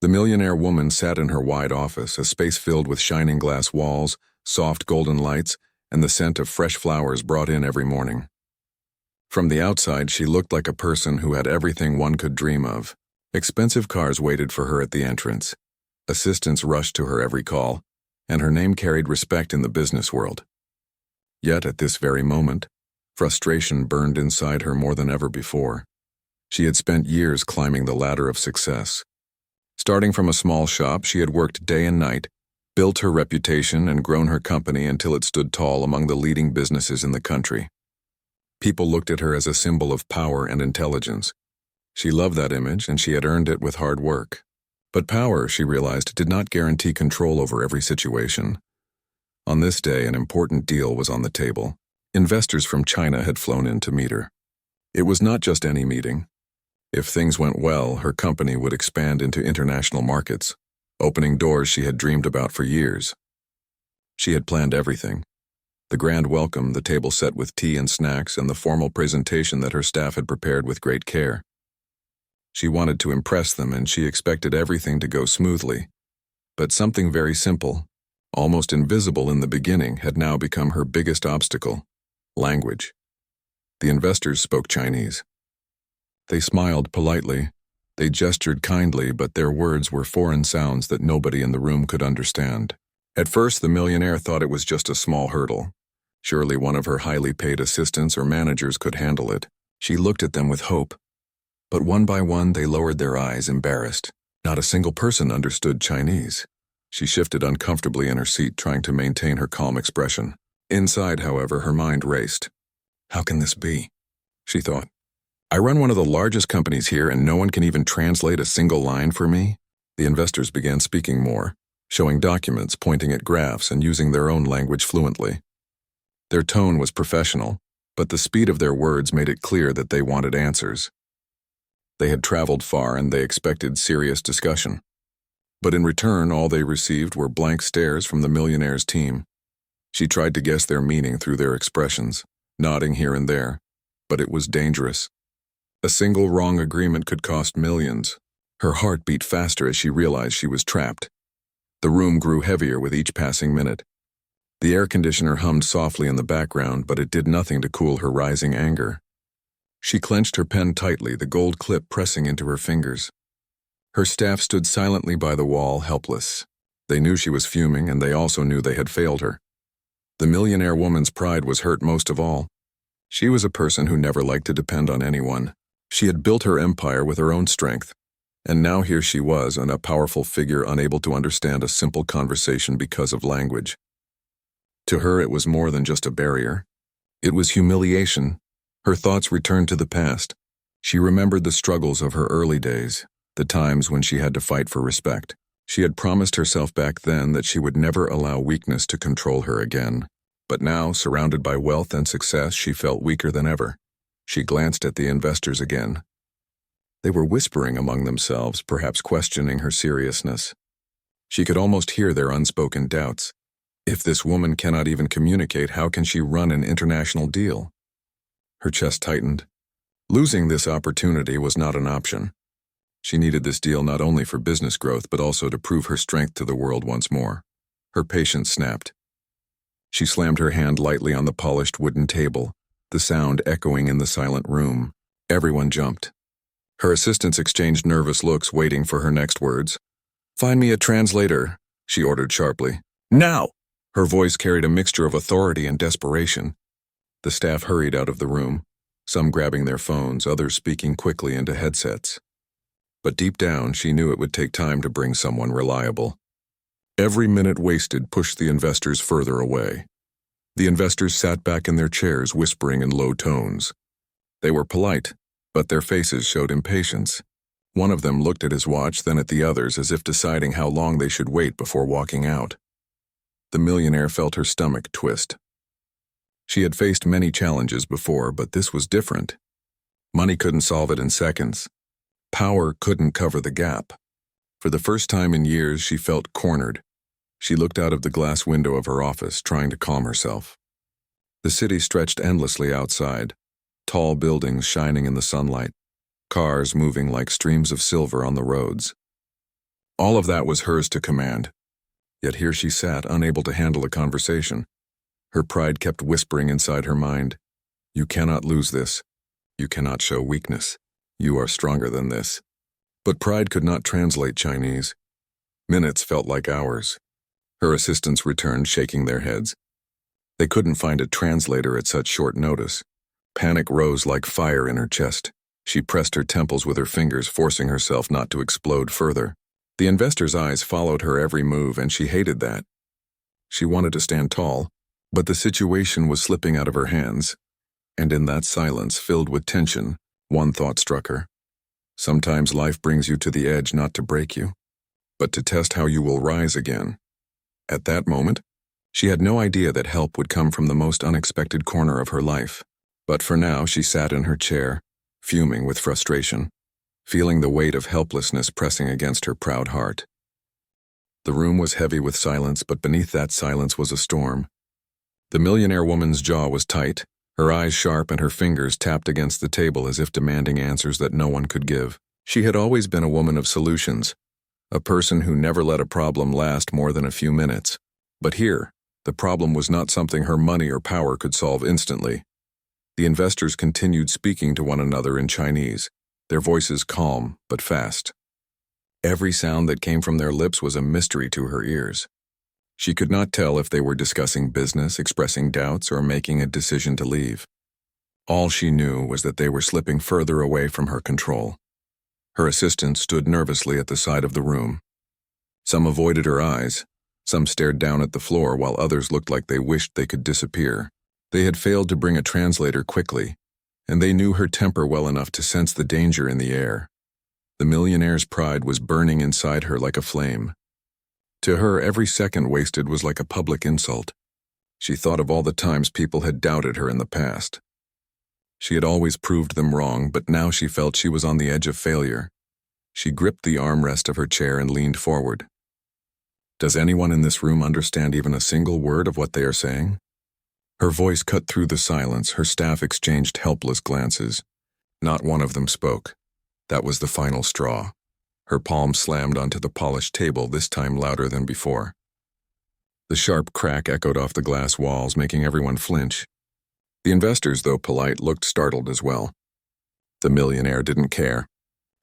The millionaire woman sat in her wide office, a space filled with shining glass walls, soft golden lights, and the scent of fresh flowers brought in every morning. From the outside, she looked like a person who had everything one could dream of. Expensive cars waited for her at the entrance. Assistants rushed to her every call, and her name carried respect in the business world. Yet at this very moment, frustration burned inside her more than ever before. She had spent years climbing the ladder of success. Starting from a small shop, she had worked day and night, built her reputation and grown her company until it stood tall among the leading businesses in the country. People looked at her as a symbol of power and intelligence. She loved that image, and she had earned it with hard work. But power, she realized, did not guarantee control over every situation. On this day, an important deal was on the table. Investors from China had flown in to meet her. It was not just any meeting. If things went well, her company would expand into international markets, opening doors she had dreamed about for years. She had planned everything. The grand welcome, the table set with tea and snacks, and the formal presentation that her staff had prepared with great care. She wanted to impress them, and she expected everything to go smoothly. But something very simple, almost invisible in the beginning, had now become her biggest obstacle: language. The investors spoke Chinese. They smiled politely. They gestured kindly, but their words were foreign sounds that nobody in the room could understand. At first, the millionaire thought it was just a small hurdle. Surely one of her highly paid assistants or managers could handle it. She looked at them with hope. But one by one, they lowered their eyes, embarrassed. Not a single person understood Chinese. She shifted uncomfortably in her seat, trying to maintain her calm expression. Inside, however, her mind raced. How can this be? She thought. I run one of the largest companies here, and no one can even translate a single line for me? The investors began speaking more, showing documents, pointing at graphs, and using their own language fluently. Their tone was professional, but the speed of their words made it clear that they wanted answers. They had traveled far, and they expected serious discussion. But in return, all they received were blank stares from the millionaire's team. She tried to guess their meaning through their expressions, nodding here and there, but it was dangerous. A single wrong agreement could cost millions. Her heart beat faster as she realized she was trapped. The room grew heavier with each passing minute. The air conditioner hummed softly in the background, but it did nothing to cool her rising anger. She clenched her pen tightly, the gold clip pressing into her fingers. Her staff stood silently by the wall, helpless. They knew she was fuming, and they also knew they had failed her. The millionaire woman's pride was hurt most of all. She was a person who never liked to depend on anyone. She had built her empire with her own strength, and now here she was, a powerful figure unable to understand a simple conversation because of language. To her, it was more than just a barrier. It was humiliation. Her thoughts returned to the past. She remembered the struggles of her early days, the times when she had to fight for respect. She had promised herself back then that she would never allow weakness to control her again. But now, surrounded by wealth and success, she felt weaker than ever. She glanced at the investors again. They were whispering among themselves, perhaps questioning her seriousness. She could almost hear their unspoken doubts. If this woman cannot even communicate, how can she run an international deal? Her chest tightened. Losing this opportunity was not an option. She needed this deal not only for business growth, but also to prove her strength to the world once more. Her patience snapped. She slammed her hand lightly on the polished wooden table, the sound echoing in the silent room. Everyone jumped. Her assistants exchanged nervous looks, waiting for her next words. "Find me a translator," she ordered sharply. "Now!" Her voice carried a mixture of authority and desperation. The staff hurried out of the room, some grabbing their phones, others speaking quickly into headsets. But deep down, she knew it would take time to bring someone reliable. Every minute wasted pushed the investors further away. The investors sat back in their chairs, whispering in low tones. They were polite, but their faces showed impatience. One of them looked at his watch, then at the others, as if deciding how long they should wait before walking out. The millionaire felt her stomach twist. She had faced many challenges before, but this was different. Money couldn't solve it in seconds. Power couldn't cover the gap. For the first time in years, she felt cornered. She looked out of the glass window of her office, trying to calm herself. The city stretched endlessly outside, tall buildings shining in the sunlight, cars moving like streams of silver on the roads. All of that was hers to command. Yet here she sat, unable to handle a conversation. Her pride kept whispering inside her mind, "You cannot lose this. You cannot show weakness. You are stronger than this." But pride could not translate Chinese. Minutes felt like hours. Her assistants returned, shaking their heads. They couldn't find a translator at such short notice. Panic rose like fire in her chest. She pressed her temples with her fingers, forcing herself not to explode further. The investor's eyes followed her every move, and she hated that. She wanted to stand tall, but the situation was slipping out of her hands. And in that silence, filled with tension, one thought struck her. Sometimes life brings you to the edge not to break you, but to test how you will rise again. At that moment, she had no idea that help would come from the most unexpected corner of her life. But for now, she sat in her chair, fuming with frustration, feeling the weight of helplessness pressing against her proud heart. The room was heavy with silence, but beneath that silence was a storm. The millionaire woman's jaw was tight, her eyes sharp, and her fingers tapped against the table as if demanding answers that no one could give. She had always been a woman of solutions, a person who never let a problem last more than a few minutes. But here, the problem was not something her money or power could solve instantly. The investors continued speaking to one another in Chinese, their voices calm but fast. Every sound that came from their lips was a mystery to her ears. She could not tell if they were discussing business, expressing doubts, or making a decision to leave. All she knew was that they were slipping further away from her control. Her assistant stood nervously at the side of the room. Some avoided her eyes, some stared down at the floor, while others looked like they wished they could disappear. They had failed to bring a translator quickly, and they knew her temper well enough to sense the danger in the air. The millionaire's pride was burning inside her like a flame. To her, every second wasted was like a public insult. She thought of all the times people had doubted her in the past. She had always proved them wrong, but now she felt she was on the edge of failure. She gripped the armrest of her chair and leaned forward. Does anyone in this room understand even a single word of what they are saying? Her voice cut through the silence. Her staff exchanged helpless glances. Not one of them spoke. That was the final straw. Her palm slammed onto the polished table, this time louder than before. The sharp crack echoed off the glass walls, making everyone flinch. The investors, though polite, looked startled as well. The millionaire didn't care.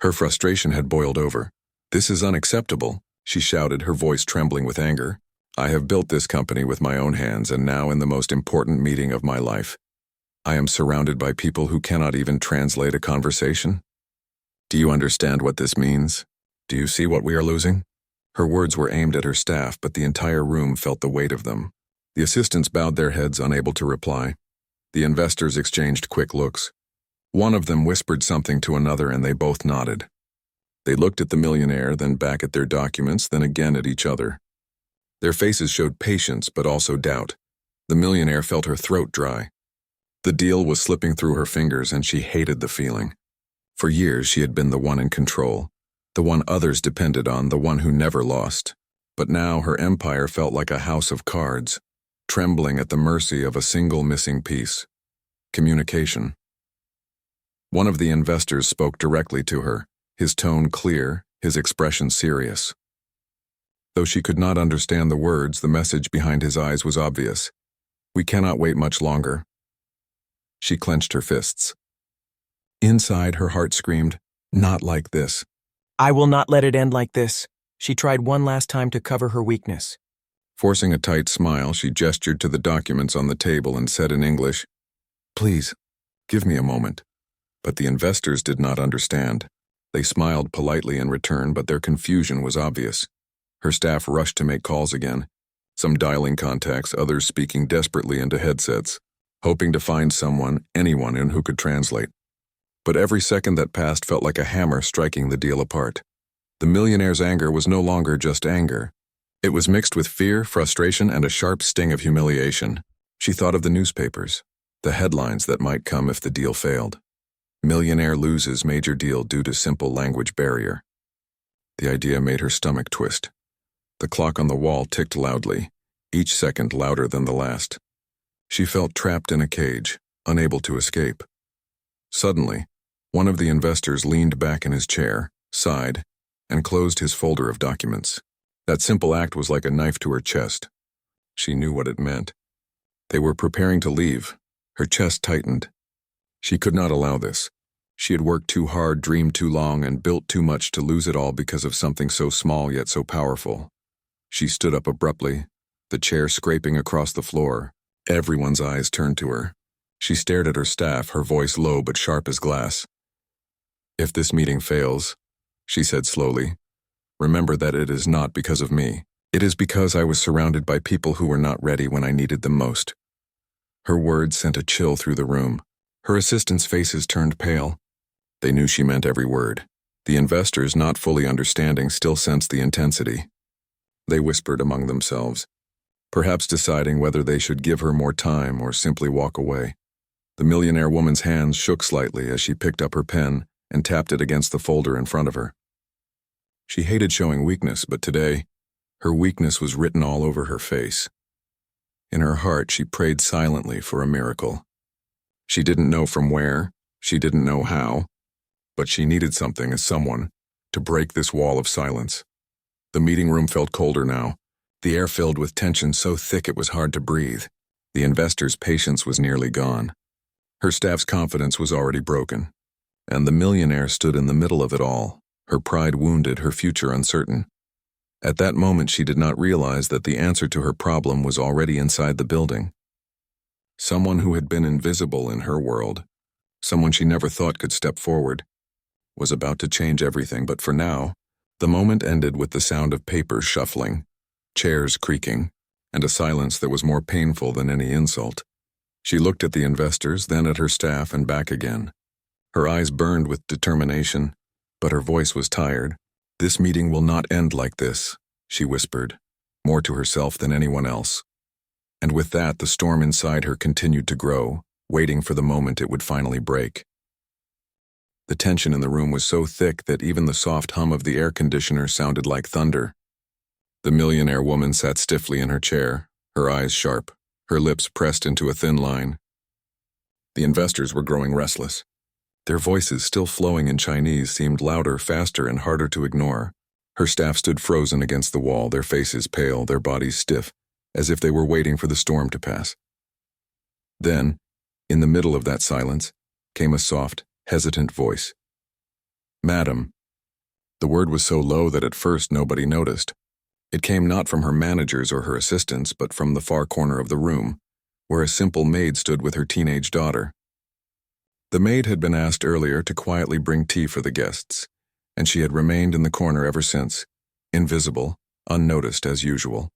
Her frustration had boiled over. "This is unacceptable," she shouted, her voice trembling with anger. "I have built this company with my own hands, and now in the most important meeting of my life, I am surrounded by people who cannot even translate a conversation. Do you understand what this means? Do you see what we are losing?" Her words were aimed at her staff, but the entire room felt the weight of them. The assistants bowed their heads, unable to reply. The investors exchanged quick looks. One of them whispered something to another, and they both nodded. They looked at the millionaire, then back at their documents, then again at each other. Their faces showed patience, but also doubt. The millionaire felt her throat dry. The deal was slipping through her fingers, and she hated the feeling. For years, she had been the one in control, the one others depended on, the one who never lost. But now her empire felt like a house of cards, trembling at the mercy of a single missing piece: communication. One of the investors spoke directly to her, his tone clear, his expression serious. Though she could not understand the words, the message behind his eyes was obvious. "We cannot wait much longer." She clenched her fists. Inside, her heart screamed, "Not like this." "I will not let it end like this." She tried one last time to cover her weakness. Forcing a tight smile, she gestured to the documents on the table and said in English, "Please, give me a moment." But the investors did not understand. They smiled politely in return, but their confusion was obvious. Her staff rushed to make calls again, some dialing contacts, others speaking desperately into headsets, hoping to find someone, anyone in who could translate. But every second that passed felt like a hammer striking the deal apart. The millionaire's anger was no longer just anger. It was mixed with fear, frustration, and a sharp sting of humiliation. She thought of the newspapers, the headlines that might come if the deal failed. "Millionaire loses major deal due to simple language barrier." The idea made her stomach twist. The clock on the wall ticked loudly, each second louder than the last. She felt trapped in a cage, unable to escape. Suddenly, one of the investors leaned back in his chair, sighed, and closed his folder of documents. That simple act was like a knife to her chest. She knew what it meant. They were preparing to leave. Her chest tightened. She could not allow this. She had worked too hard, dreamed too long, and built too much to lose it all because of something so small yet so powerful. She stood up abruptly, the chair scraping across the floor. Everyone's eyes turned to her. She stared at her staff, her voice low but sharp as glass. "If this meeting fails," she said slowly, "remember that it is not because of me. It is because I was surrounded by people who were not ready when I needed them most." Her words sent a chill through the room. Her assistants' faces turned pale. They knew she meant every word. The investors, not fully understanding, still sensed the intensity. They whispered among themselves, perhaps deciding whether they should give her more time or simply walk away. The millionaire woman's hands shook slightly as she picked up her pen and tapped it against the folder in front of her. She hated showing weakness, but today, her weakness was written all over her face. In her heart, she prayed silently for a miracle. She didn't know from where, she didn't know how, but she needed something as someone to break this wall of silence. The meeting room felt colder now, the air filled with tension so thick it was hard to breathe. The investor's patience was nearly gone. Her staff's confidence was already broken. And the millionaire stood in the middle of it all, her pride wounded, her future uncertain. At that moment, she did not realize that the answer to her problem was already inside the building. Someone who had been invisible in her world, someone she never thought could step forward, was about to change everything, but for now, the moment ended with the sound of papers shuffling, chairs creaking, and a silence that was more painful than any insult. She looked at the investors, then at her staff, and back again. Her eyes burned with determination, but her voice was tired. "This meeting will not end like this," she whispered, more to herself than anyone else. And with that, the storm inside her continued to grow, waiting for the moment it would finally break. The tension in the room was so thick that even the soft hum of the air conditioner sounded like thunder. The millionaire woman sat stiffly in her chair, her eyes sharp, her lips pressed into a thin line. The investors were growing restless. Their voices, still flowing in Chinese, seemed louder, faster, and harder to ignore. Her staff stood frozen against the wall, their faces pale, their bodies stiff, as if they were waiting for the storm to pass. Then, in the middle of that silence, came a soft, hesitant voice. "Madam." The word was so low that at first nobody noticed. It came not from her managers or her assistants, but from the far corner of the room, where a simple maid stood with her teenage daughter. The maid had been asked earlier to quietly bring tea for the guests, and she had remained in the corner ever since, invisible, unnoticed as usual.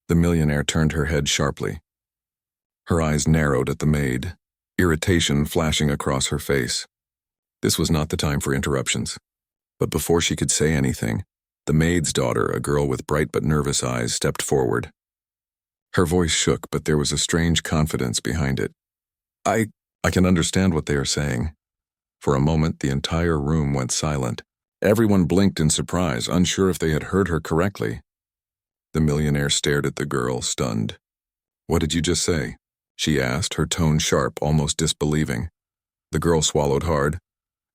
The millionaire turned her head sharply. Her eyes narrowed at the maid, irritation flashing across her face. This was not the time for interruptions. But before she could say anything, the maid's daughter, a girl with bright but nervous eyes, stepped forward. Her voice shook, but there was a strange confidence behind it. I can understand what they are saying." For a moment, the entire room went silent. Everyone blinked in surprise, unsure if they had heard her correctly. The millionaire stared at the girl, stunned. "What did you just say?" she asked, her tone sharp, almost disbelieving. The girl swallowed hard,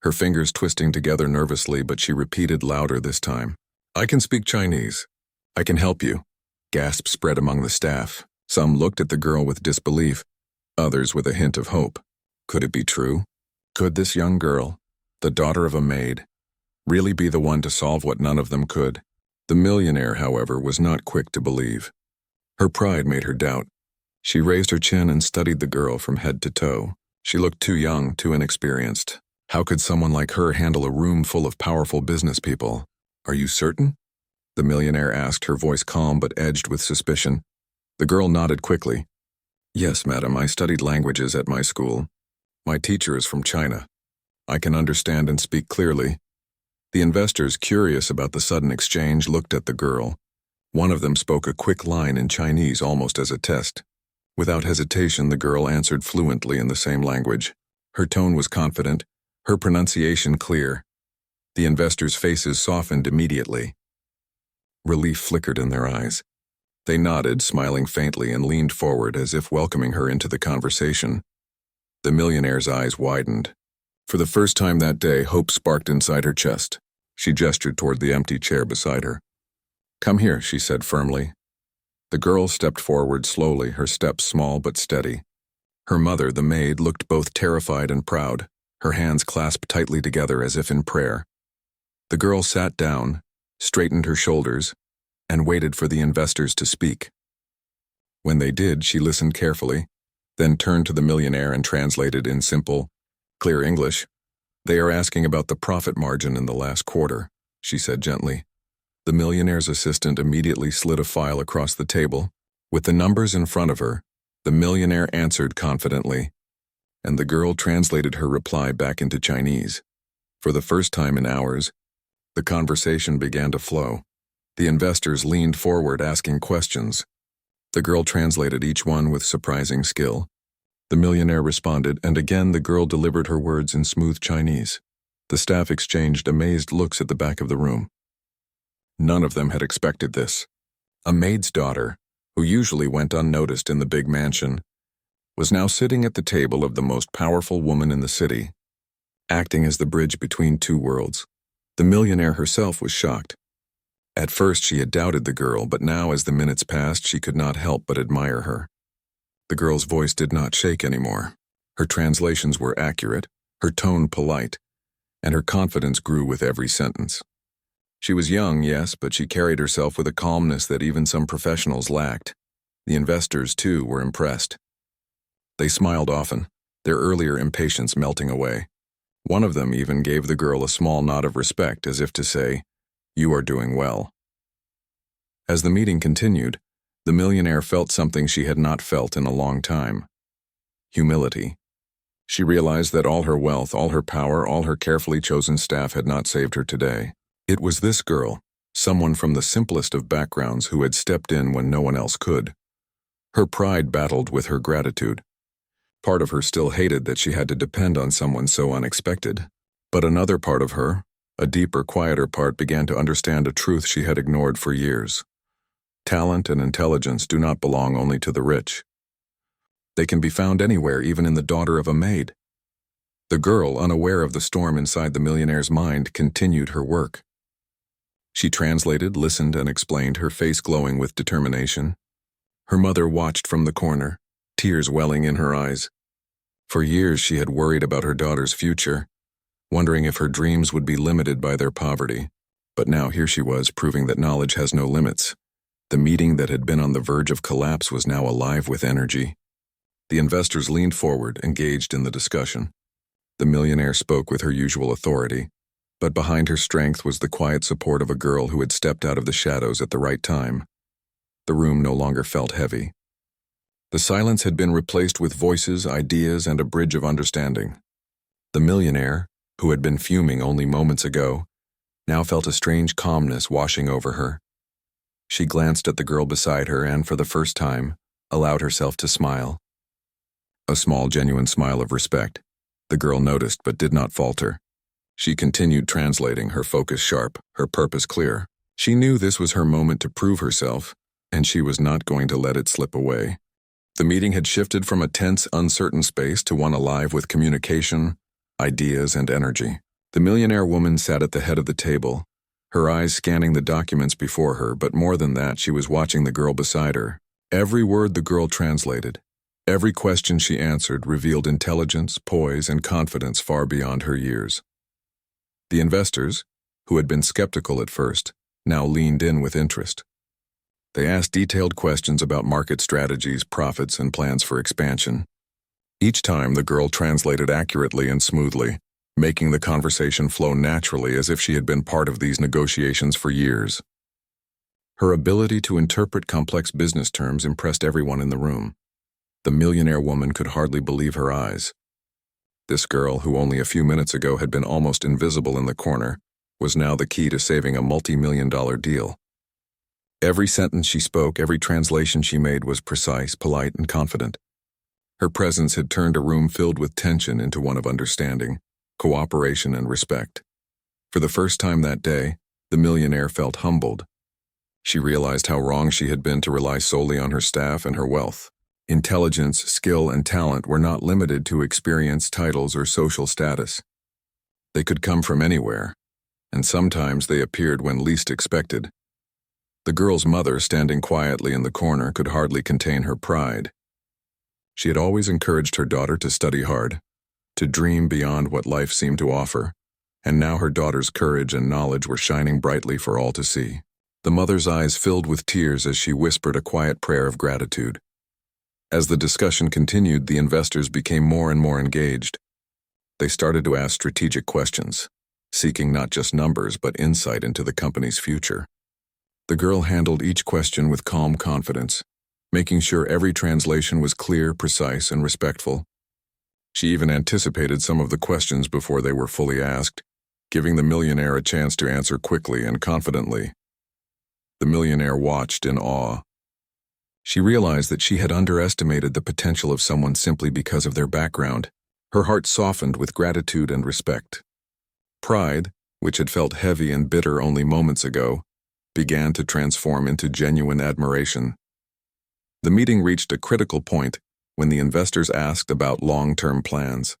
her fingers twisting together nervously, but she repeated louder this time. "I can speak Chinese. I can help you." Gasps spread among the staff. Some looked at the girl with disbelief, others with a hint of hope. Could it be true? Could this young girl, the daughter of a maid, really be the one to solve what none of them could? The millionaire, however, was not quick to believe. Her pride made her doubt. She raised her chin and studied the girl from head to toe. She looked too young, too inexperienced. How could someone like her handle a room full of powerful business people? "Are you certain?" the millionaire asked, her voice calm but edged with suspicion. The girl nodded quickly. "Yes, madam, I studied languages at my school. My teacher is from China. I can understand and speak clearly." The investors, curious about the sudden exchange, looked at the girl. One of them spoke a quick line in Chinese almost as a test. Without hesitation, the girl answered fluently in the same language. Her tone was confident, her pronunciation clear. The investors' faces softened immediately. Relief flickered in their eyes. They nodded, smiling faintly, and leaned forward as if welcoming her into the conversation. The millionaire's eyes widened. For the first time that day, hope sparked inside her chest. She gestured toward the empty chair beside her. "Come here," she said firmly. The girl stepped forward slowly, her steps small but steady. Her mother, the maid, looked both terrified and proud, her hands clasped tightly together as if in prayer. The girl sat down, straightened her shoulders, and waited for the investors to speak. When they did, she listened carefully, then turned to the millionaire and translated in simple, clear English. "They are asking about the profit margin in the last quarter," she said gently. The millionaire's assistant immediately slid a file across the table. With the numbers in front of her, the millionaire answered confidently, and the girl translated her reply back into Chinese. For the first time in hours, the conversation began to flow. The investors leaned forward asking questions. The girl translated each one with surprising skill. The millionaire responded, and again the girl delivered her words in smooth Chinese. The staff exchanged amazed looks at the back of the room. None of them had expected this. A maid's daughter, who usually went unnoticed in the big mansion, was now sitting at the table of the most powerful woman in the city, acting as the bridge between two worlds. The millionaire herself was shocked. At first she had doubted the girl, but now as the minutes passed she could not help but admire her. The girl's voice did not shake anymore. Her translations were accurate, her tone polite, and her confidence grew with every sentence. She was young, yes, but she carried herself with a calmness that even some professionals lacked. The investors, too, were impressed. They smiled often, their earlier impatience melting away. One of them even gave the girl a small nod of respect, as if to say, "You are doing well." As the meeting continued, the millionaire felt something she had not felt in a long time. Humility. She realized that all her wealth, all her power, all her carefully chosen staff had not saved her today. It was this girl, someone from the simplest of backgrounds who had stepped in when no one else could. Her pride battled with her gratitude. Part of her still hated that she had to depend on someone so unexpected. But another part of her, a deeper, quieter part, began to understand a truth she had ignored for years. Talent and intelligence do not belong only to the rich. They can be found anywhere, even in the daughter of a maid. The girl, unaware of the storm inside the millionaire's mind, continued her work. She translated, listened, and explained, her face glowing with determination. Her mother watched from the corner, tears welling in her eyes. For years she had worried about her daughter's future, wondering if her dreams would be limited by their poverty. But now here she was, proving that knowledge has no limits. The meeting that had been on the verge of collapse was now alive with energy. The investors leaned forward, engaged in the discussion. The millionaire spoke with her usual authority, but behind her strength was the quiet support of a girl who had stepped out of the shadows at the right time. The room no longer felt heavy. The silence had been replaced with voices, ideas, and a bridge of understanding. The millionaire, who had been fuming only moments ago, now felt a strange calmness washing over her. She glanced at the girl beside her and, for the first time, allowed herself to smile. A small, genuine smile of respect. The girl noticed but did not falter. She continued translating, her focus sharp, her purpose clear. She knew this was her moment to prove herself, and she was not going to let it slip away. The meeting had shifted from a tense, uncertain space to one alive with communication, ideas, and energy. The millionaire woman sat at the head of the table, her eyes scanning the documents before her, but more than that, she was watching the girl beside her. Every word the girl translated, every question she answered revealed intelligence, poise, and confidence far beyond her years. The investors, who had been skeptical at first, now leaned in with interest. They asked detailed questions about market strategies, profits, and plans for expansion. Each time, the girl translated accurately and smoothly, making the conversation flow naturally as if she had been part of these negotiations for years. Her ability to interpret complex business terms impressed everyone in the room. The millionaire woman could hardly believe her eyes. This girl, who only a few minutes ago had been almost invisible in the corner, was now the key to saving a multi-million-dollar deal. Every sentence she spoke, every translation she made was precise, polite, and confident. Her presence had turned a room filled with tension into one of understanding, cooperation, and respect. For the first time that day, the millionaire felt humbled. She realized how wrong she had been to rely solely on her staff and her wealth. Intelligence, skill, and talent were not limited to experience, titles, or social status. They could come from anywhere, and sometimes they appeared when least expected. The girl's mother, standing quietly in the corner, could hardly contain her pride. She had always encouraged her daughter to study hard, to dream beyond what life seemed to offer, and now her daughter's courage and knowledge were shining brightly for all to see. The mother's eyes filled with tears as she whispered a quiet prayer of gratitude. As the discussion continued, the investors became more and more engaged. They started to ask strategic questions, seeking not just numbers but insight into the company's future. The girl handled each question with calm confidence, making sure every translation was clear, precise, and respectful. She even anticipated some of the questions before they were fully asked, giving the millionaire a chance to answer quickly and confidently. The millionaire watched in awe. She realized that she had underestimated the potential of someone simply because of their background. Her heart softened with gratitude and respect. Pride, which had felt heavy and bitter only moments ago, began to transform into genuine admiration. The meeting reached a critical point when the investors asked about long-term plans.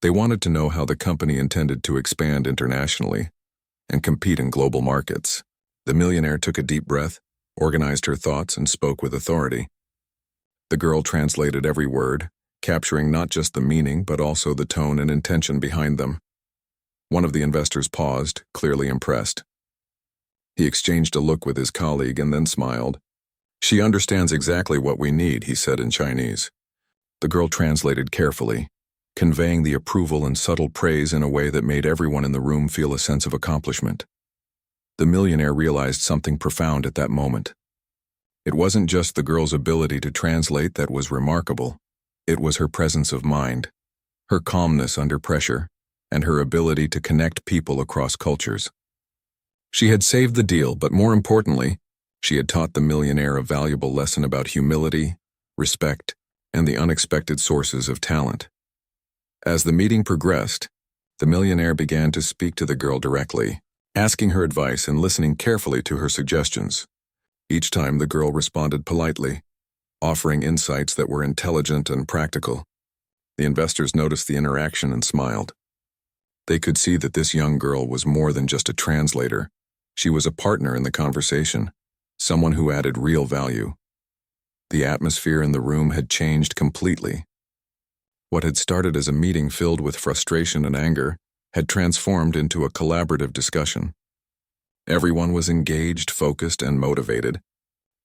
They wanted to know how the company intended to expand internationally and compete in global markets. The millionaire took a deep breath, organized her thoughts, and spoke with authority. The girl translated every word, capturing not just the meaning but also the tone and intention behind them. One of the investors paused, clearly impressed. He exchanged a look with his colleague and then smiled. "She understands exactly what we need," he said in Chinese. The girl translated carefully, conveying the approval and subtle praise in a way that made everyone in the room feel a sense of accomplishment. The millionaire realized something profound at that moment. It wasn't just the girl's ability to translate that was remarkable. It was her presence of mind, her calmness under pressure, and her ability to connect people across cultures. She had saved the deal, but more importantly, she had taught the millionaire a valuable lesson about humility, respect, and the unexpected sources of talent. As the meeting progressed, the millionaire began to speak to the girl directly, asking her advice and listening carefully to her suggestions. Each time the girl responded politely, offering insights that were intelligent and practical. The investors noticed the interaction and smiled. They could see that this young girl was more than just a translator. She was a partner in the conversation, someone who added real value. The atmosphere in the room had changed completely. What had started as a meeting filled with frustration and anger had transformed into a collaborative discussion. Everyone was engaged, focused, and motivated.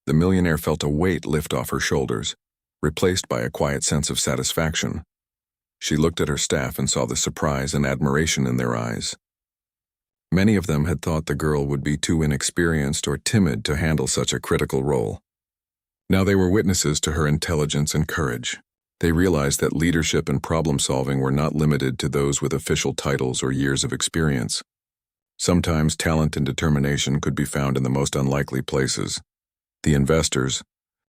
The millionaire felt a weight lift off her shoulders, replaced by a quiet sense of satisfaction. She looked at her staff and saw the surprise and admiration in their eyes. Many of them had thought the girl would be too inexperienced or timid to handle such a critical role. Now they were witnesses to her intelligence and courage. They realized that leadership and problem-solving were not limited to those with official titles or years of experience. Sometimes talent and determination could be found in the most unlikely places. The investors,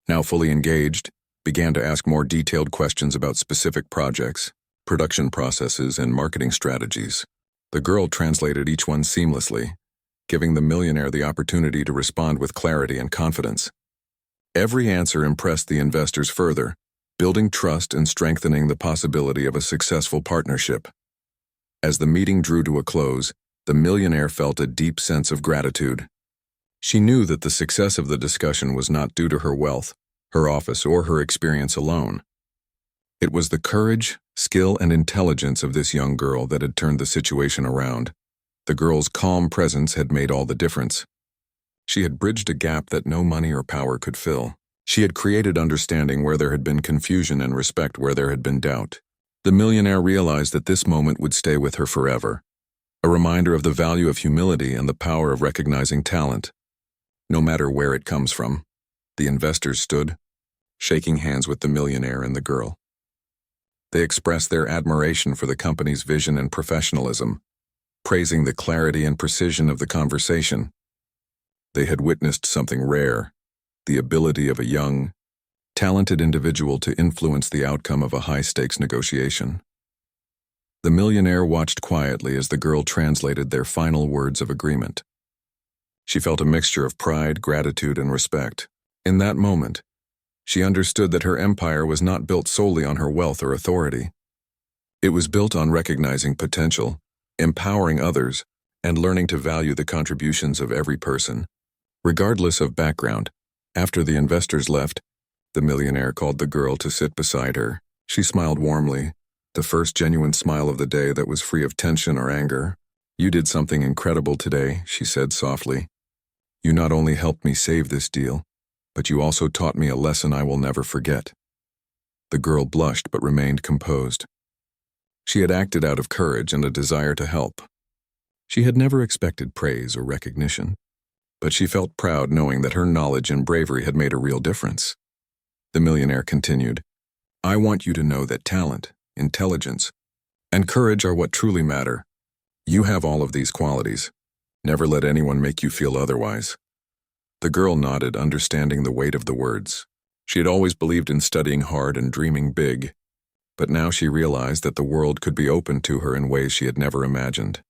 now fully engaged, began to ask more detailed questions about specific projects, production processes, and marketing strategies. The girl translated each one seamlessly, giving the millionaire the opportunity to respond with clarity and confidence. Every answer impressed the investors further, building trust and strengthening the possibility of a successful partnership. As the meeting drew to a close, the millionaire felt a deep sense of gratitude. She knew that the success of the discussion was not due to her wealth, her office, or her experience alone. It was the courage, skill, and intelligence of this young girl that had turned the situation around. The girl's calm presence had made all the difference. She had bridged a gap that no money or power could fill. She had created understanding where there had been confusion and respect where there had been doubt. The millionaire realized that this moment would stay with her forever, a reminder of the value of humility and the power of recognizing talent, no matter where it comes from. The investors stood, shaking hands with the millionaire and the girl. They expressed their admiration for the company's vision and professionalism, praising the clarity and precision of the conversation. They had witnessed something rare, the ability of a young, talented individual to influence the outcome of a high-stakes negotiation. The millionaire watched quietly as the girl translated their final words of agreement. She felt a mixture of pride, gratitude, and respect. In that moment, she understood that her empire was not built solely on her wealth or authority. It was built on recognizing potential, empowering others, and learning to value the contributions of every person, regardless of background. After the investors left, the millionaire called the girl to sit beside her. She smiled warmly, the first genuine smile of the day that was free of tension or anger. "You did something incredible today," she said softly. "You not only helped me save this deal, but you also taught me a lesson I will never forget." The girl blushed but remained composed. She had acted out of courage and a desire to help. She had never expected praise or recognition, but she felt proud knowing that her knowledge and bravery had made a real difference. The millionaire continued, "I want you to know that talent, intelligence, and courage are what truly matter. You have all of these qualities. Never let anyone make you feel otherwise." The girl nodded, understanding the weight of the words. She had always believed in studying hard and dreaming big, but now she realized that the world could be opened to her in ways she had never imagined.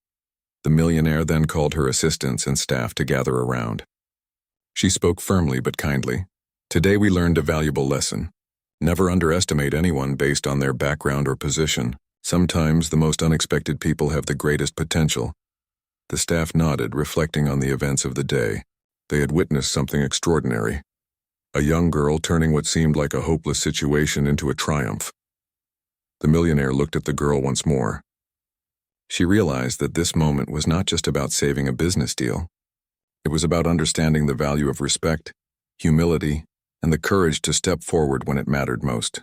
The millionaire then called her assistants and staff to gather around. She spoke firmly but kindly. "Today we learned a valuable lesson. Never underestimate anyone based on their background or position. Sometimes the most unexpected people have the greatest potential." The staff nodded, reflecting on the events of the day. They had witnessed something extraordinary. A young girl turning what seemed like a hopeless situation into a triumph. The millionaire looked at the girl once more. She realized that this moment was not just about saving a business deal. It was about understanding the value of respect, humility, and the courage to step forward when it mattered most.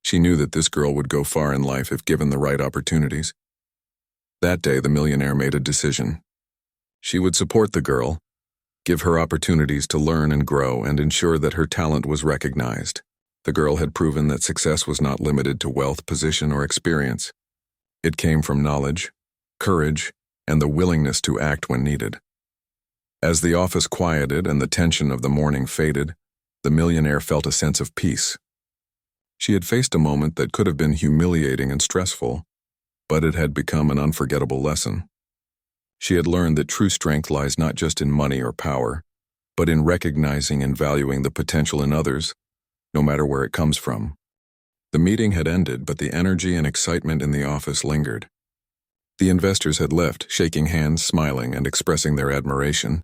She knew that this girl would go far in life if given the right opportunities. That day, the millionaire made a decision. She would support the girl, give her opportunities to learn and grow, and ensure that her talent was recognized. The girl had proven that success was not limited to wealth, position, or experience. It came from knowledge, courage, and the willingness to act when needed. As the office quieted and the tension of the morning faded, the millionaire felt a sense of peace. She had faced a moment that could have been humiliating and stressful, but it had become an unforgettable lesson. She had learned that true strength lies not just in money or power, but in recognizing and valuing the potential in others, no matter where it comes from. The meeting had ended, but the energy and excitement in the office lingered. The investors had left, shaking hands, smiling, and expressing their admiration.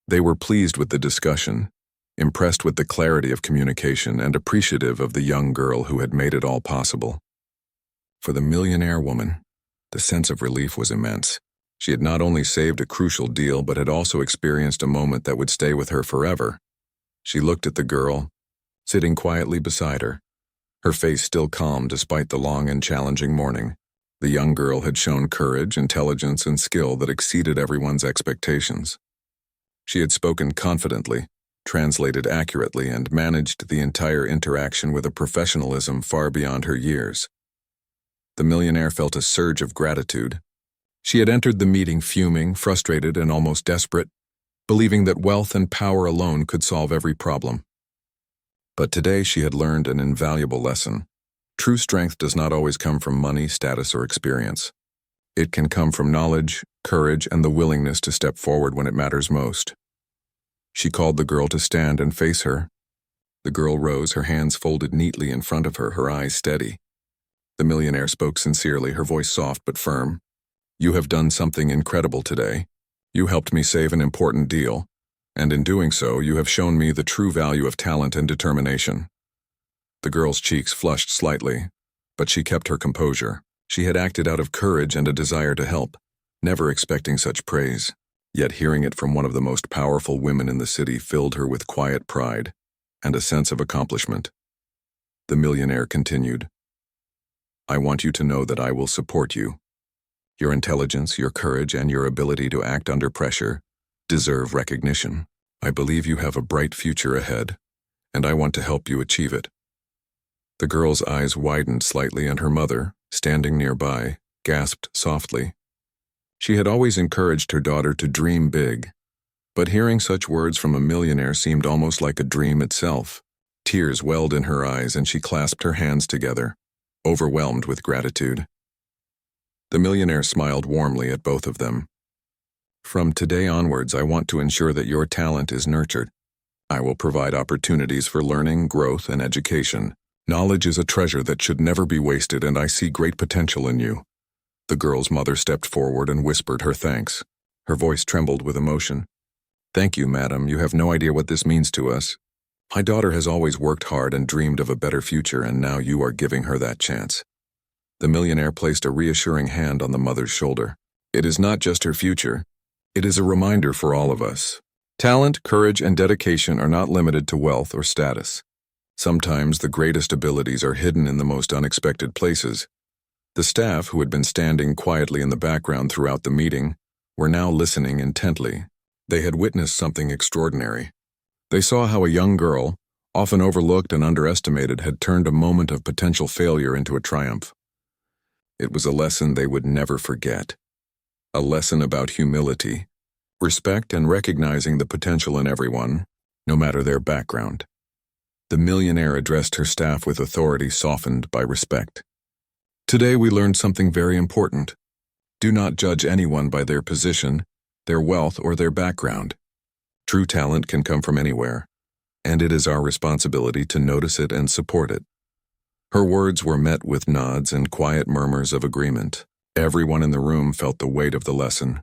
They were pleased with the discussion, impressed with the clarity of communication, and appreciative of the young girl who had made it all possible. For the millionaire woman, the sense of relief was immense. She had not only saved a crucial deal, but had also experienced a moment that would stay with her forever. She looked at the girl, sitting quietly beside her, her face still calm despite the long and challenging morning. The young girl had shown courage, intelligence, and skill that exceeded everyone's expectations. She had spoken confidently, translated accurately, and managed the entire interaction with a professionalism far beyond her years. The millionaire felt a surge of gratitude. She had entered the meeting fuming, frustrated, and almost desperate, believing that wealth and power alone could solve every problem. But today she had learned an invaluable lesson. True strength does not always come from money, status, or experience. It can come from knowledge, courage, and the willingness to step forward when it matters most. She called the girl to stand and face her. The girl rose, her hands folded neatly in front of her, her eyes steady. The millionaire spoke sincerely, her voice soft but firm. "You have done something incredible today. You helped me save an important deal, and in doing so, you have shown me the true value of talent and determination." The girl's cheeks flushed slightly, but she kept her composure. She had acted out of courage and a desire to help, never expecting such praise. Yet hearing it from one of the most powerful women in the city filled her with quiet pride and a sense of accomplishment. The millionaire continued, "I want you to know that I will support you. Your intelligence, your courage, and your ability to act under pressure deserve recognition. I believe you have a bright future ahead, and I want to help you achieve it." The girl's eyes widened slightly, and her mother, standing nearby, gasped softly. She had always encouraged her daughter to dream big, but hearing such words from a millionaire seemed almost like a dream itself. Tears welled in her eyes, and she clasped her hands together, overwhelmed with gratitude. The millionaire smiled warmly at both of them. "From today onwards, I want to ensure that your talent is nurtured. I will provide opportunities for learning, growth, and education. Knowledge is a treasure that should never be wasted, and I see great potential in you." The girl's mother stepped forward and whispered her thanks. Her voice trembled with emotion. "Thank you, madam. You have no idea what this means to us. My daughter has always worked hard and dreamed of a better future, and now you are giving her that chance." The millionaire placed a reassuring hand on the mother's shoulder. "It is not just her future. It is a reminder for all of us. Talent, courage, and dedication are not limited to wealth or status. Sometimes the greatest abilities are hidden in the most unexpected places." The staff, who had been standing quietly in the background throughout the meeting, were now listening intently. They had witnessed something extraordinary. They saw how a young girl, often overlooked and underestimated, had turned a moment of potential failure into a triumph. It was a lesson they would never forget. A lesson about humility, respect, and recognizing the potential in everyone, no matter their background. The millionaire addressed her staff with authority softened by respect. "Today we learned something very important. Do not judge anyone by their position, their wealth, or their background. True talent can come from anywhere, and it is our responsibility to notice it and support it." Her words were met with nods and quiet murmurs of agreement. Everyone in the room felt the weight of the lesson.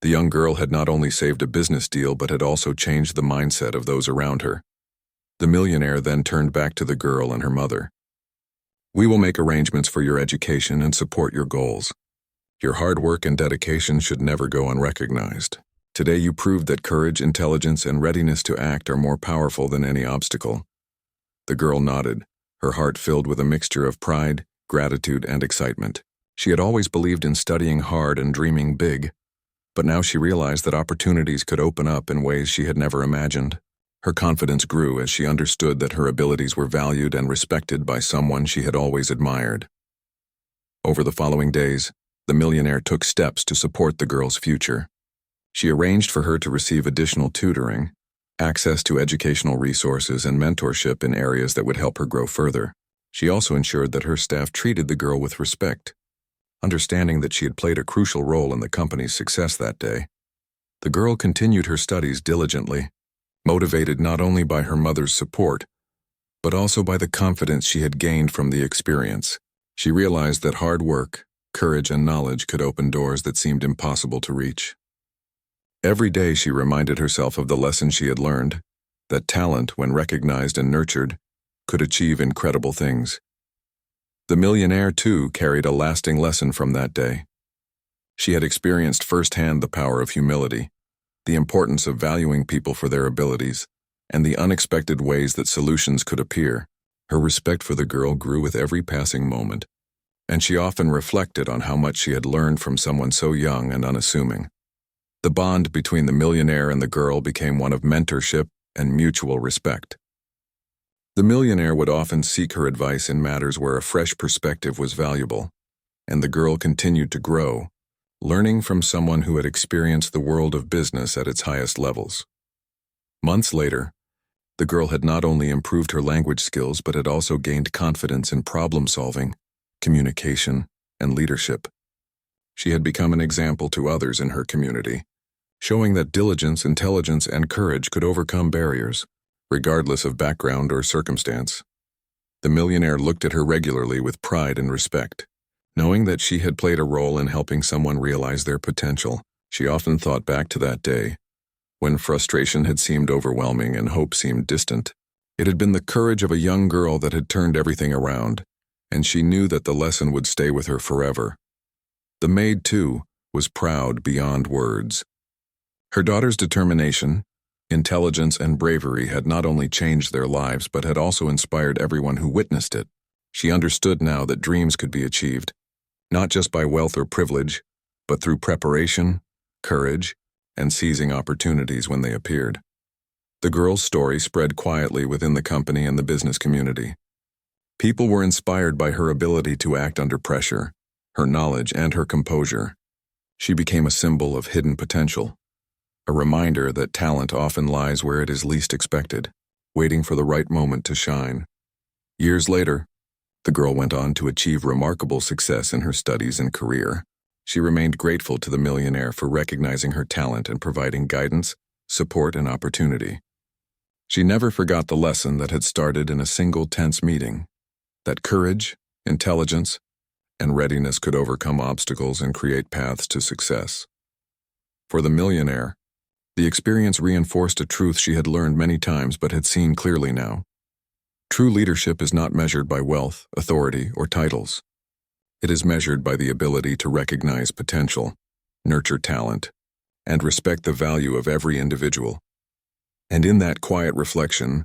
The young girl had not only saved a business deal but had also changed the mindset of those around her. The millionaire then turned back to the girl and her mother. "We will make arrangements for your education and support your goals. Your hard work and dedication should never go unrecognized. Today you proved that courage, intelligence, and readiness to act are more powerful than any obstacle." The girl nodded, her heart filled with a mixture of pride, gratitude, and excitement. She had always believed in studying hard and dreaming big, but now she realized that opportunities could open up in ways she had never imagined. Her confidence grew as she understood that her abilities were valued and respected by someone she had always admired. Over the following days, the millionaire took steps to support the girl's future. She arranged for her to receive additional tutoring, access to educational resources, and mentorship in areas that would help her grow further. She also ensured that her staff treated the girl with respect, understanding that she had played a crucial role in the company's success that day. The girl continued her studies diligently, motivated not only by her mother's support, but also by the confidence she had gained from the experience. She realized that hard work, courage, and knowledge could open doors that seemed impossible to reach. Every day she reminded herself of the lesson she had learned, that talent, when recognized and nurtured, could achieve incredible things. The millionaire, too, carried a lasting lesson from that day. She had experienced firsthand the power of humility, the importance of valuing people for their abilities, and the unexpected ways that solutions could appear. Her respect for the girl grew with every passing moment, and she often reflected on how much she had learned from someone so young and unassuming. The bond between the millionaire and the girl became one of mentorship and mutual respect. The millionaire would often seek her advice in matters where a fresh perspective was valuable, and the girl continued to grow, learning from someone who had experienced the world of business at its highest levels. Months later, the girl had not only improved her language skills but had also gained confidence in problem-solving, communication, and leadership. She had become an example to others in her community, showing that diligence, intelligence, and courage could overcome barriers, regardless of background or circumstance. The millionaire looked at her regularly with pride and respect. Knowing that she had played a role in helping someone realize their potential, she often thought back to that day, when frustration had seemed overwhelming and hope seemed distant. It had been the courage of a young girl that had turned everything around, and she knew that the lesson would stay with her forever. The maid, too, was proud beyond words. Her daughter's determination, intelligence, and bravery had not only changed their lives but had also inspired everyone who witnessed it. She understood now that dreams could be achieved, not just by wealth or privilege, but through preparation, courage, and seizing opportunities when they appeared. The girl's story spread quietly within the company and the business community. People were inspired by her ability to act under pressure, her knowledge, and her composure. She became a symbol of hidden potential, a reminder that talent often lies where it is least expected, waiting for the right moment to shine. Years later, the girl went on to achieve remarkable success in her studies and career. She remained grateful to the millionaire for recognizing her talent and providing guidance, support, and opportunity. She never forgot the lesson that had started in a single tense meeting, that courage, intelligence, and readiness could overcome obstacles and create paths to success. For the millionaire, the experience reinforced a truth she had learned many times but had seen clearly now. True leadership is not measured by wealth, authority, or titles. It is measured by the ability to recognize potential, nurture talent, and respect the value of every individual. And in that quiet reflection,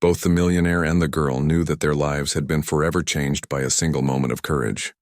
both the millionaire and the girl knew that their lives had been forever changed by a single moment of courage.